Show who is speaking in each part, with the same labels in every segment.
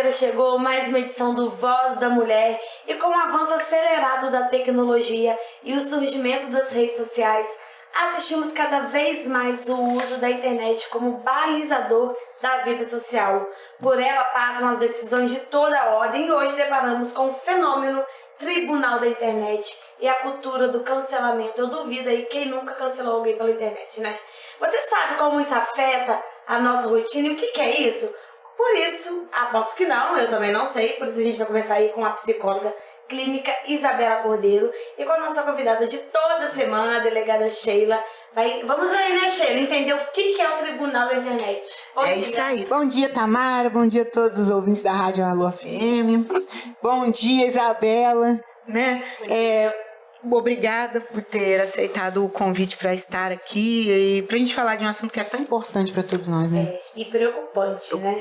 Speaker 1: Quinta-feira chegou, mais uma edição do Voz da Mulher, e com o avanço acelerado da tecnologia e o surgimento das redes sociais, assistimos cada vez mais o uso da internet como balizador da vida social. Por ela passam as decisões de toda a ordem e hoje deparamos com o fenômeno Tribunal da Internet e a cultura do cancelamento. Eu duvido aí quem nunca cancelou alguém pela internet, né? Você sabe como isso afeta a nossa rotina e o que é isso? Por isso, aposto que não, eu também não sei, por isso a gente vai conversar aí com a psicóloga clínica Isabela Cordeiro e com a nossa convidada de toda semana, a delegada Sheila. Vamos aí, né, Sheila, entender o que é o Tribunal da Internet.
Speaker 2: Bom dia. Isso aí. Bom dia, Tamara. Bom dia a todos os ouvintes da Rádio Alô FM. Bom dia, Isabela. Né? Obrigada por ter aceitado o convite para estar aqui e para a gente falar de um assunto que é tão importante para todos nós, né?
Speaker 1: E preocupante, né?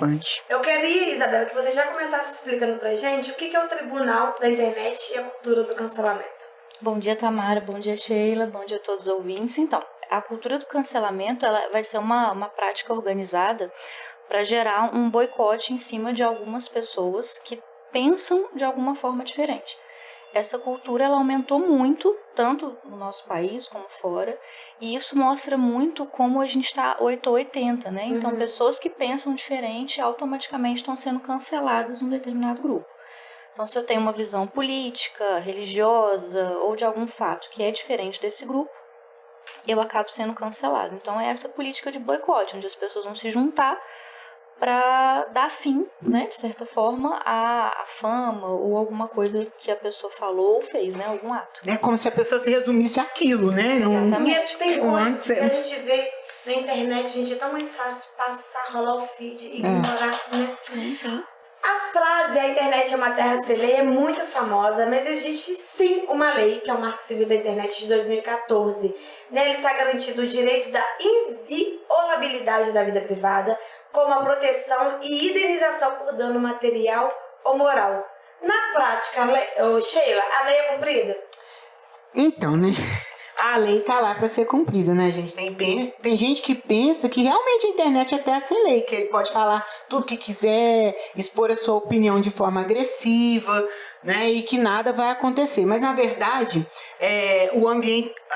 Speaker 1: Eu queria, Isabela, que você já começasse explicando para a gente o que é o Tribunal da Internet e a cultura do cancelamento.
Speaker 3: Bom dia, Tamara. Bom dia, Sheila. Bom dia a todos os ouvintes. Então, a cultura do cancelamento ela vai ser uma prática organizada para gerar um boicote em cima de algumas pessoas que pensam de alguma forma diferente. Essa cultura ela aumentou muito, tanto no nosso país como fora, e isso mostra muito como a gente está 8 ou 80, né? Então, pessoas que pensam diferente automaticamente estão sendo canceladas num determinado grupo. Então, se eu tenho uma visão política, religiosa ou de algum fato que é diferente desse grupo, eu acabo sendo cancelado. Então, é essa política de boicote, onde as pessoas vão se juntar para dar fim, né, de certa forma, à fama ou alguma coisa que a pessoa falou ou fez, né, algum ato.
Speaker 2: É como se a pessoa se resumisse àquilo, né?
Speaker 1: Exatamente. Tem coisas que a gente vê na internet, gente, é tão mais fácil passar, rolar o feed e ignorar, né?
Speaker 3: Sim.
Speaker 1: A frase "a internet é uma terra sem lei" é muito famosa, mas existe sim uma lei, que é o Marco Civil da Internet de 2014. Nela está garantido o direito da inviolabilidade da vida privada, como a proteção e indenização por dano material ou moral. Na prática, Sheila, a lei é cumprida?
Speaker 2: Então, né? A lei está lá para ser cumprida, né, gente? Tem gente que pensa que realmente a internet é terra sem lei, que ele pode falar tudo que quiser, expor a sua opinião de forma agressiva, né, e que nada vai acontecer. Mas, na verdade,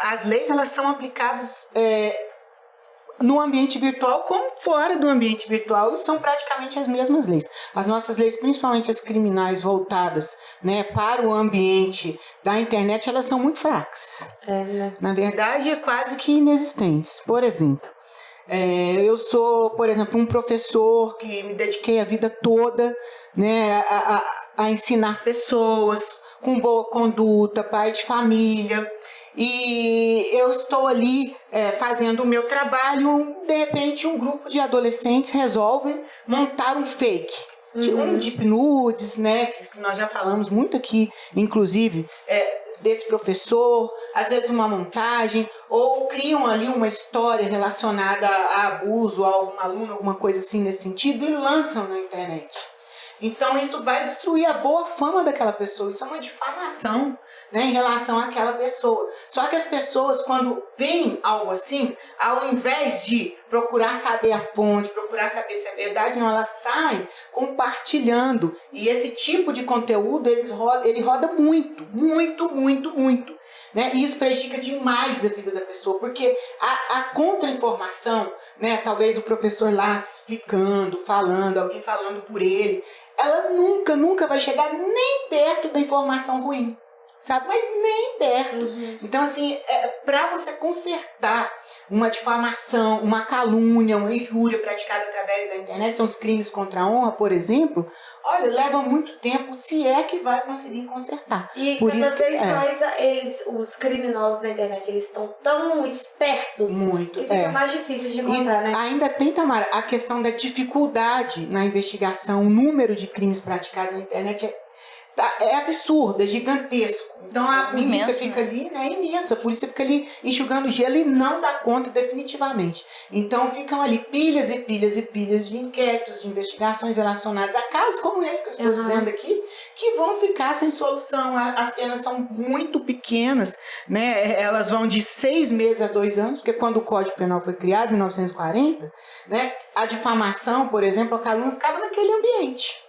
Speaker 2: as leis elas são aplicadas no ambiente virtual como fora do ambiente virtual, e são praticamente as mesmas leis. As nossas leis, principalmente as criminais voltadas, né, para o ambiente da internet, elas são muito fracas.
Speaker 1: Né?
Speaker 2: Na verdade, quase que inexistentes. Por exemplo, eu sou, por exemplo, um professor que me dediquei a vida toda, né, a ensinar pessoas com boa conduta, pai de família. E eu estou ali fazendo o meu trabalho, de repente um grupo de adolescentes resolve montar um fake. Um deep nudes, né, que nós já falamos muito aqui, inclusive, desse professor, às vezes uma montagem, ou criam ali uma história relacionada a abuso, a algum aluno, alguma coisa assim nesse sentido, e lançam na internet. Então isso vai destruir a boa fama daquela pessoa, isso é uma difamação, né, em relação àquela pessoa. Só que as pessoas, quando veem algo assim, ao invés de procurar saber a fonte, procurar saber se é verdade, não, elas saem compartilhando. E esse tipo de conteúdo, ele roda muito. Né? E isso prejudica demais a vida da pessoa, porque a contra-informação, né, talvez o professor lá se explicando, falando, alguém falando por ele, ela nunca vai chegar nem perto da informação ruim. Sabe? Mas nem perto. Então, assim, para você consertar uma difamação, uma calúnia, uma injúria praticada através da internet, são os crimes contra a honra, por exemplo, olha, leva muito tempo, se é que vai conseguir consertar.
Speaker 1: E por cada vez mais os criminosos na internet, eles estão tão espertos que fica mais difícil de encontrar, né?
Speaker 2: Ainda tem, Tamara, a questão da dificuldade na investigação, o número de crimes praticados na internet é absurdo, é gigantesco. Então a polícia fica ali, né? É imenso. A polícia fica ali enxugando gelo e não dá conta definitivamente. Então ficam ali pilhas e pilhas de inquéritos, de investigações relacionadas a casos como esse que eu estou dizendo aqui, que vão ficar sem solução. As penas são muito pequenas, né? Elas vão de 6 meses a 2 anos, porque quando o Código Penal foi criado, em 1940, né? A difamação, por exemplo, a calúnia ficava naquele ambiente.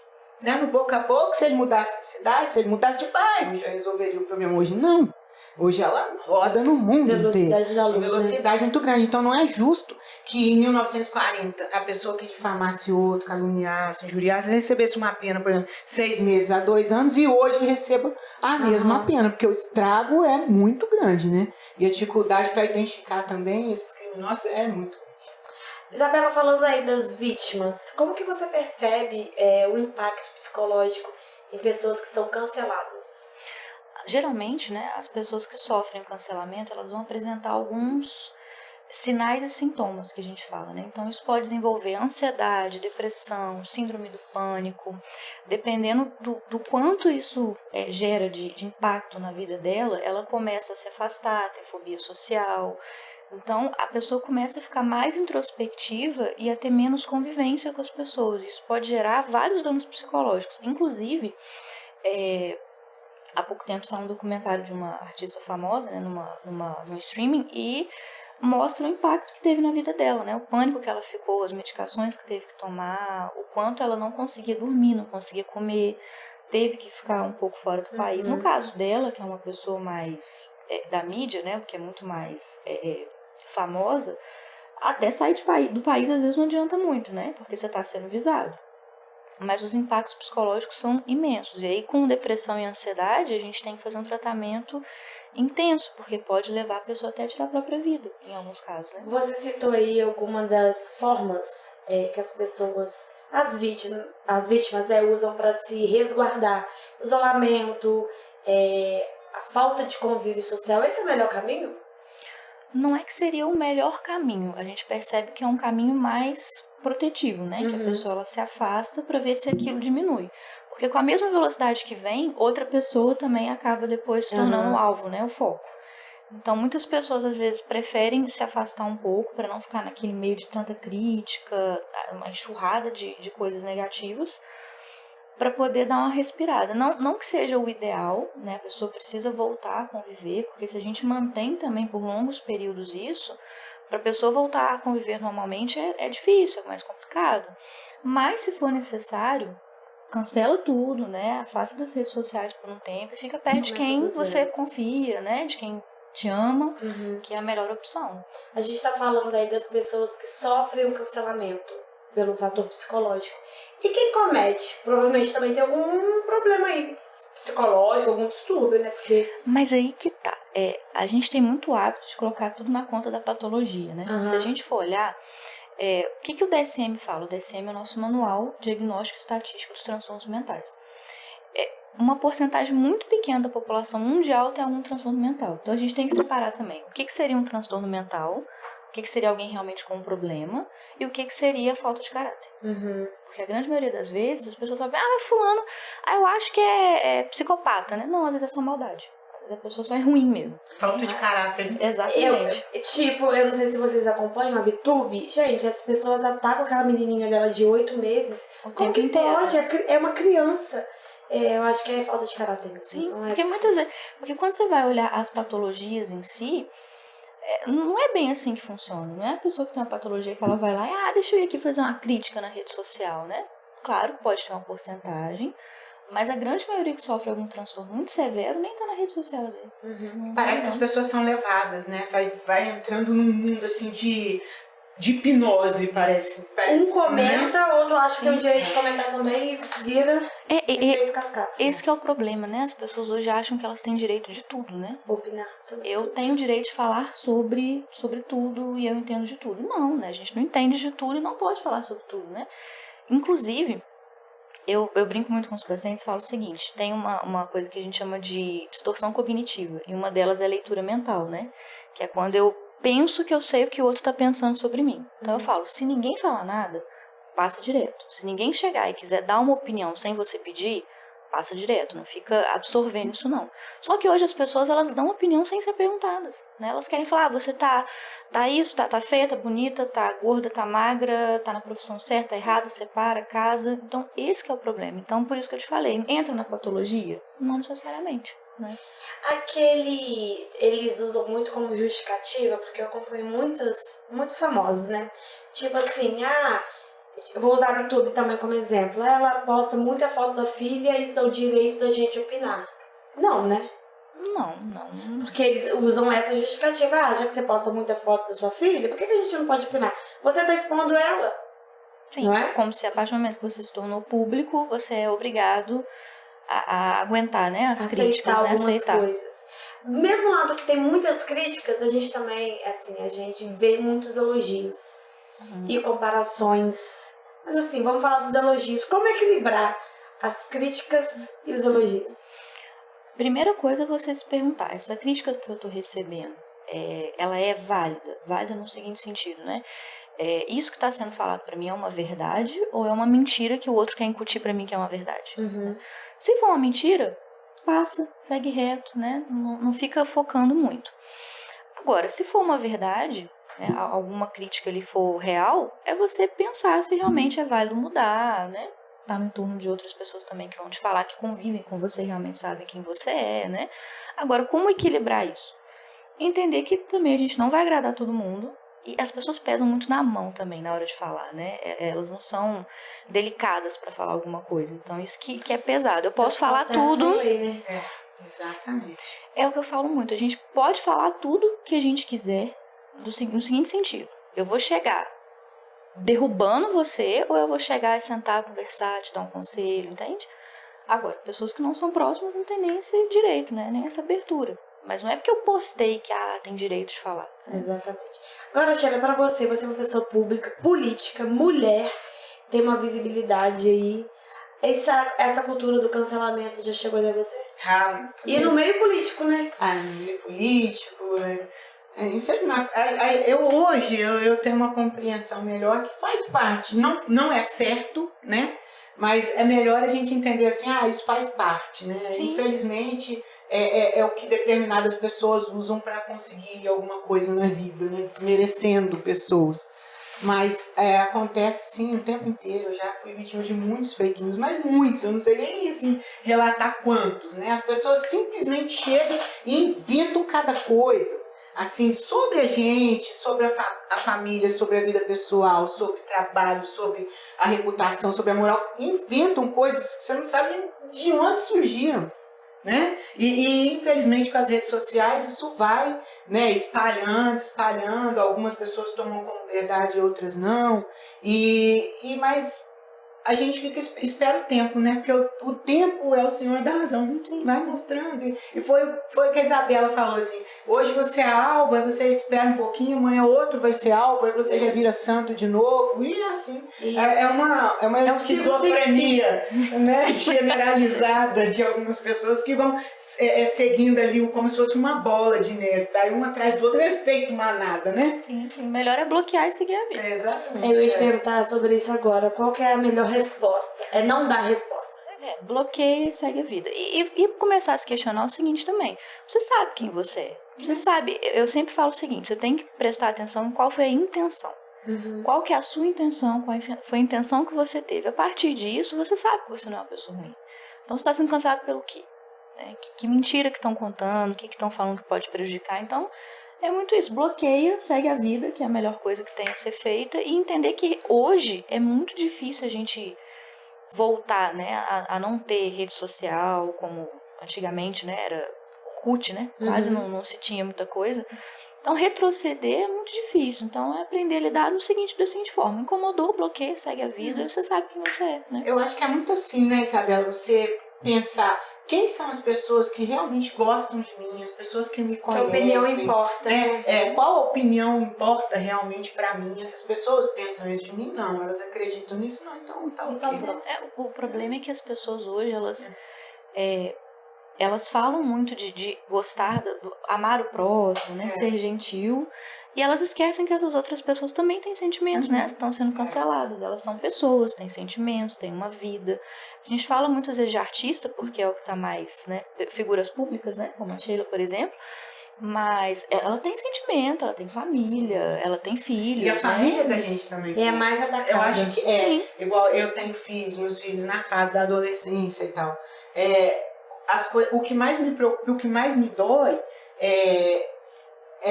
Speaker 2: né, no boca a boca, se ele mudasse de cidade, se ele mudasse de bairro, já resolveria o problema. Hoje não. Hoje ela roda no mundo
Speaker 1: Velocidade
Speaker 2: inteiro.
Speaker 1: da luz,
Speaker 2: Uma velocidade muito grande. Então não é justo que em 1940 a pessoa que difamasse outro, caluniasse, injuriasse, recebesse uma pena, por exemplo, 6 meses a 2 anos e hoje receba a mesma pena, porque o estrago é muito grande, né? E a dificuldade para identificar também esses criminosos é muito grande.
Speaker 1: Isabela, falando aí das vítimas, como que você percebe o impacto psicológico em pessoas que são canceladas?
Speaker 3: Geralmente, né, as pessoas que sofrem cancelamento, elas vão apresentar alguns sinais e sintomas que a gente fala, né? Então, isso pode desenvolver ansiedade, depressão, síndrome do pânico. Dependendo do quanto isso gera de impacto na vida dela, ela começa a se afastar, ter fobia social. Então, a pessoa começa a ficar mais introspectiva e a ter menos convivência com as pessoas. Isso pode gerar vários danos psicológicos. Inclusive, há pouco tempo saiu um documentário de uma artista famosa, né, no streaming, e mostra o impacto que teve na vida dela, né? O pânico que ela ficou, as medicações que teve que tomar, o quanto ela não conseguia dormir, não conseguia comer, teve que ficar um pouco fora do país. No caso dela, que é uma pessoa mais da mídia, né, que é muito mais famosa, até sair do país às vezes não adianta muito, né? Porque você está sendo visado. Mas os impactos psicológicos são imensos. E aí, com depressão e ansiedade, a gente tem que fazer um tratamento intenso, porque pode levar a pessoa até a tirar a própria vida, em alguns casos, né?
Speaker 1: Você citou aí alguma das formas que as pessoas, as vítimas usam para se resguardar. Isolamento, a falta de convívio social. Esse é o melhor caminho?
Speaker 3: Não é que seria o melhor caminho. A gente percebe que é um caminho mais protetivo, né? Que a pessoa ela se afasta para ver se aquilo diminui. Porque com a mesma velocidade que vem, outra pessoa também acaba depois se tornando o alvo, né? O foco. Então, muitas pessoas às vezes preferem se afastar um pouco para não ficar naquele meio de tanta crítica, uma enxurrada de coisas negativas, para poder dar uma respirada. Não que seja o ideal, né? A pessoa precisa voltar a conviver, porque se a gente mantém também por longos períodos isso, para a pessoa voltar a conviver normalmente é difícil, é mais complicado. Mas se for necessário, cancela tudo, né? Afasta das redes sociais por um tempo e fica perto de quem você confia, né? De quem te ama, que é a melhor opção.
Speaker 1: A gente está falando aí das pessoas que sofrem um cancelamento pelo fator psicológico. E quem comete? Provavelmente também tem algum problema aí psicológico, algum distúrbio, né? Porque...
Speaker 3: Mas aí que tá. A gente tem muito hábito de colocar tudo na conta da patologia, né? Se a gente for olhar, o que o DSM fala? O DSM é o nosso manual diagnóstico estatístico dos transtornos mentais. Uma porcentagem muito pequena da população mundial tem algum transtorno mental. Então a gente tem que separar também o que seria um transtorno mental, o que seria alguém realmente com um problema e o que seria falta de caráter. Porque a grande maioria das vezes as pessoas falam, fulano, eu acho que é psicopata, né? Não, às vezes é só maldade. Às vezes a pessoa só é ruim mesmo.
Speaker 2: Falta de caráter.
Speaker 3: Exatamente.
Speaker 1: Eu não sei se vocês acompanham a VTube. Gente, as pessoas atacam aquela menininha dela de 8 meses. Como que pode? É uma criança. Eu acho que é falta de caráter.
Speaker 3: Sim, porque muitas vezes... Porque quando você vai olhar as patologias em si, não é bem assim que funciona. Não é a pessoa que tem uma patologia que ela vai lá deixa eu ir aqui fazer uma crítica na rede social, né? Claro, pode ter uma porcentagem, mas a grande maioria que sofre algum transtorno muito severo nem tá na rede social às vezes.
Speaker 2: Parece que as pessoas são levadas, né? Vai entrando num mundo assim de hipnose, parece.
Speaker 1: Um comenta, outro acha que tem o direito de comentar também e vira efeito cascata.
Speaker 3: Esse que é o problema, né? As pessoas hoje acham que elas têm direito de tudo, né?
Speaker 1: Opinar sobre
Speaker 3: Eu tenho direito de falar sobre tudo e eu entendo de tudo. Não, né? A gente não entende de tudo e não pode falar sobre tudo, né? Inclusive, eu brinco muito com os pacientes e falo o seguinte, tem uma coisa que a gente chama de distorção cognitiva, e uma delas é a leitura mental, né? Que é quando eu penso que eu sei o que o outro está pensando sobre mim. Então eu falo, se ninguém falar nada, passa direto. Se ninguém chegar e quiser dar uma opinião sem você pedir, passa direto, não fica absorvendo isso não. Só que hoje as pessoas, elas dão opinião sem ser perguntadas, né? Elas querem falar, você tá isso, tá feia, tá bonita, tá gorda, tá magra, tá na profissão certa, tá errada, separa, casa. Então esse que é o problema. Então por isso que eu te falei, entra na patologia? Não necessariamente, né?
Speaker 1: Eles usam muito como justificativa, porque eu acompanho muitos famosos, né? Tipo assim, Eu vou usar o YouTube também como exemplo. Ela posta muita foto da filha e isso é o direito da gente opinar. Não, né?
Speaker 3: Não.
Speaker 1: Porque eles usam essa justificativa. Ah, já que você posta muita foto da sua filha, por que a gente não pode opinar? Você tá expondo ela.
Speaker 3: Sim,
Speaker 1: não é?
Speaker 3: Como se a partir do momento que você se tornou público, você é obrigado a aguentar, né, as críticas, né,
Speaker 1: algumas
Speaker 3: aceitar.
Speaker 1: coisas. Mesmo lado que tem muitas críticas, a gente também, assim, a gente vê muitos elogios e comparações. Mas assim, vamos falar dos elogios. Como equilibrar as críticas e os elogios?
Speaker 3: Primeira coisa é você se perguntar, essa crítica que eu tô recebendo, ela é válida? Válida no seguinte sentido, né? Isso que está sendo falado para mim é uma verdade ou é uma mentira que o outro quer incutir para mim que é uma verdade? Se for uma mentira, passa, segue reto, né? Não fica focando muito. Agora, se for uma verdade, né, alguma crítica ali for real, é você pensar se realmente é válido mudar, né? Tá no entorno de outras pessoas também que vão te falar, que convivem com você, realmente sabem quem você é, né? Agora, como equilibrar isso? Entender que também a gente não vai agradar todo mundo. E as pessoas pesam muito na mão também na hora de falar, né? Elas não são delicadas para falar alguma coisa. Então, isso que é pesado. Eu posso falar tudo.
Speaker 1: Lei, né?
Speaker 2: Exatamente.
Speaker 3: É o que eu falo muito. A gente pode falar tudo que a gente quiser no seguinte sentido. Eu vou chegar derrubando você ou eu vou chegar e sentar, conversar, te dar um conselho, entende? Agora, pessoas que não são próximas não têm nem esse direito, né? Nem essa abertura. Mas não é porque eu postei que tem direito de falar.
Speaker 1: Exatamente. Agora, Sheila, pra você é uma pessoa pública, política, mulher, tem uma visibilidade aí. Essa cultura do cancelamento já chegou a você? E no meio político, né?
Speaker 2: No meio político, infelizmente, hoje eu tenho uma compreensão melhor que faz parte, não é certo, né? Mas é melhor a gente entender assim, isso faz parte, né?
Speaker 3: Sim.
Speaker 2: Infelizmente, é o que determinadas pessoas usam para conseguir alguma coisa na vida, né? Desmerecendo pessoas. Mas acontece sim o tempo inteiro. Eu já fui vítima de muitos fake news, mas muitos, eu não sei nem assim relatar quantos, né? As pessoas simplesmente chegam e inventam cada coisa, assim, sobre a gente, sobre a família, sobre a vida pessoal, sobre o trabalho, sobre a reputação, sobre a moral. Inventam coisas que você não sabe nem de onde surgiram, né? E infelizmente com as redes sociais isso vai, né, espalhando, algumas pessoas tomam como verdade, outras não, mas a gente espera o tempo, né? Porque o tempo é o Senhor da razão, vai mostrando. E foi o que a Isabela falou assim: hoje você é alvo, aí você espera um pouquinho, amanhã outro vai ser alvo, aí você já vira santo de novo, e assim. É uma esquizofrenia, né, generalizada de algumas pessoas que vão seguindo ali como se fosse uma bola de neve, aí um atrás do outro, é efeito manada, né?
Speaker 3: Sim. Melhor é bloquear e seguir a vida.
Speaker 2: Exatamente.
Speaker 1: Eu ia te perguntar sobre isso agora. Qual que é a melhor resposta? É não dar resposta.
Speaker 3: Bloqueia e segue a vida. E começar a se questionar o seguinte também. Você sabe quem você é. Você sabe, eu sempre falo o seguinte, você tem que prestar atenção em qual foi a intenção. Qual que é a sua intenção, qual foi a intenção que você teve. A partir disso, você sabe que você não é uma pessoa ruim. Então, você está sendo cansado pelo quê? Que mentira que estão contando, o que estão falando que pode prejudicar. Então, é muito isso. Bloqueia, segue a vida, que é a melhor coisa que tem a ser feita. E entender que hoje é muito difícil a gente voltar, né, a não ter rede social, como antigamente, né, era Orkut, né? Quase não se tinha muita coisa. Então, retroceder é muito difícil. Então, é aprender a lidar da seguinte forma. Incomodou, bloqueia, segue a vida, você sabe quem você é, né?
Speaker 2: Eu acho que é muito assim, né, Isabela? Você pensar quem são as pessoas que realmente gostam de mim, as pessoas que me conhecem.
Speaker 1: Que a opinião importa, né?
Speaker 2: Qual opinião importa realmente pra mim? Essas pessoas pensam isso de mim? Não, elas acreditam nisso? Não, então tá ok, né?
Speaker 3: O problema é que as pessoas hoje, elas falam muito de gostar, amar o próximo, né? Ser gentil. E elas esquecem que as outras pessoas também têm sentimentos, né? Estão sendo canceladas. Elas são pessoas, têm sentimentos, têm uma vida. A gente fala muitas vezes de artista, porque é o que está mais, né? Figuras públicas, né? Como a Sheila, por exemplo. Mas ela tem sentimento, ela tem família, ela tem filhos.
Speaker 2: E a família da gente também.
Speaker 1: E é mais atacada.
Speaker 2: Eu acho que
Speaker 3: Sim.
Speaker 2: igual eu tenho filhos, meus filhos na fase da adolescência e tal. O que mais me preocupa, o que mais me dói é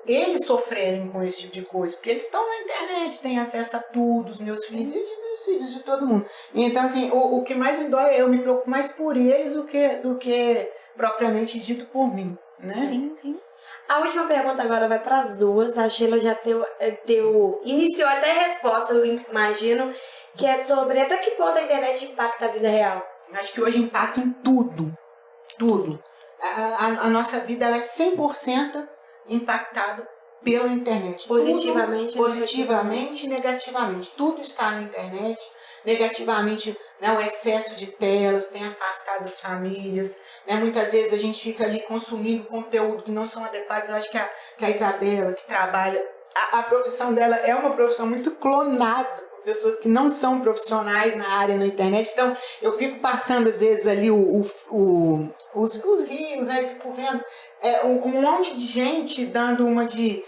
Speaker 2: eles sofrerem com esse tipo de coisa, porque eles estão na internet, têm acesso a tudo, os meus filhos e os filhos de todo mundo. Então, assim, o que mais me dói eu me preocupo mais por eles do que propriamente dito por mim, né?
Speaker 3: Sim, sim.
Speaker 1: A última pergunta agora vai para as duas. A Sheila já iniciou até a resposta, eu imagino, que é sobre até que ponto a internet impacta a vida real.
Speaker 2: Eu acho que hoje impacta em tudo. Tudo. A nossa vida ela é 100% impactada pela internet.
Speaker 1: Positivamente,
Speaker 2: tudo, positivamente e negativamente. Tudo está na internet. Negativamente, né, o excesso de telas tem afastado as famílias. Né, muitas vezes a gente fica ali consumindo conteúdo que não são adequados. Eu acho que a Isabela, que trabalha, a profissão dela é uma profissão muito clonada. Pessoas que não são profissionais na área, na internet. Então, eu fico passando, às vezes, ali os rios, né? Eu fico vendo um monte de gente dando uma de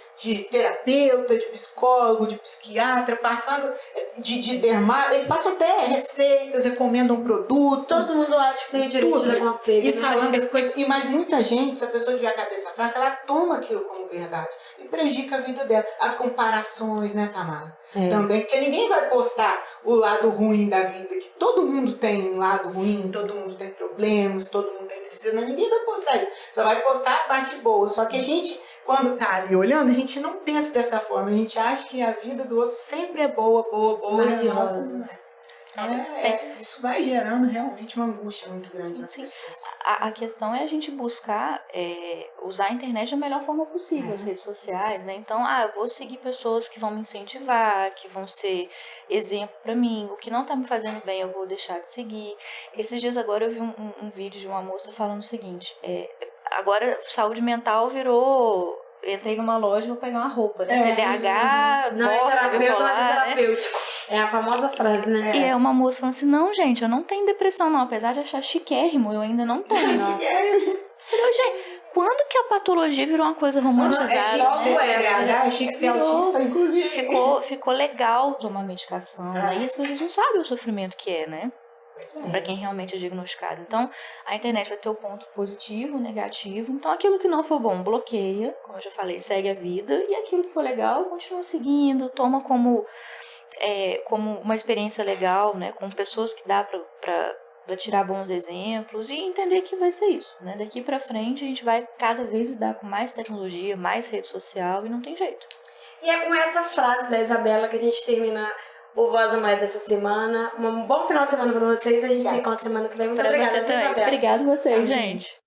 Speaker 2: terapeuta, de psicólogo, de psiquiatra, passando de dermato. Eles passam até receitas, recomendam produtos.
Speaker 1: Todo mundo acha que tem o direito de dar conselho.
Speaker 2: E falando as coisas. Mas muita gente, se a pessoa tiver a cabeça fraca, ela toma aquilo como verdade. E prejudica a vida dela. As comparações, né, Tamara? Também, porque ninguém vai postar o lado ruim da vida, que todo mundo tem um lado ruim, todo mundo tem problemas, todo mundo tem tristeza, mas ninguém vai postar isso, só vai postar a parte boa. Só que a gente, quando tá ali olhando, a gente não pensa dessa forma, a gente acha que a vida do outro sempre é boa,
Speaker 1: Mar de
Speaker 2: nossa,
Speaker 1: rosas.
Speaker 2: isso vai gerando realmente uma angústia muito grande nas pessoas.
Speaker 3: A questão é a gente buscar usar a internet da melhor forma possível, as redes sociais, né? Então, eu vou seguir pessoas que vão me incentivar, que vão ser exemplo para mim. O que não tá me fazendo bem, eu vou deixar de seguir. Esses dias agora eu vi um vídeo de uma moça falando o seguinte, agora saúde mental virou... Entrei numa loja e vou pegar uma roupa, né? TDAH,
Speaker 1: não é terapeuta, mas é terapêutico.
Speaker 3: Né?
Speaker 1: É a famosa frase, né?
Speaker 3: E é uma moça falando assim, não, gente, eu não tenho depressão, não. Apesar de achar chiquérrimo, eu ainda não tenho. Falei, gente, quando que a patologia virou uma coisa romantizada?
Speaker 2: Achei que ser autista, inclusive.
Speaker 3: Ficou legal tomar medicação, né? E as pessoas não sabem o sofrimento que é, né? Para quem realmente é diagnosticado. Então, a internet vai ter o ponto positivo, negativo. Então, aquilo que não for bom, bloqueia, como eu já falei, segue a vida. E aquilo que for legal, continua seguindo, toma como uma experiência legal, né? Com pessoas que dá para tirar bons exemplos e entender que vai ser isso, né? Daqui para frente, a gente vai cada vez lidar com mais tecnologia, mais rede social e não tem jeito.
Speaker 1: E é com essa frase da Isabela que a gente termina o Voz da Mulher dessa semana. Um bom final de semana para vocês. A gente se encontra semana que vem. Muito obrigada, Isabela.
Speaker 3: Obrigado a vocês, gente.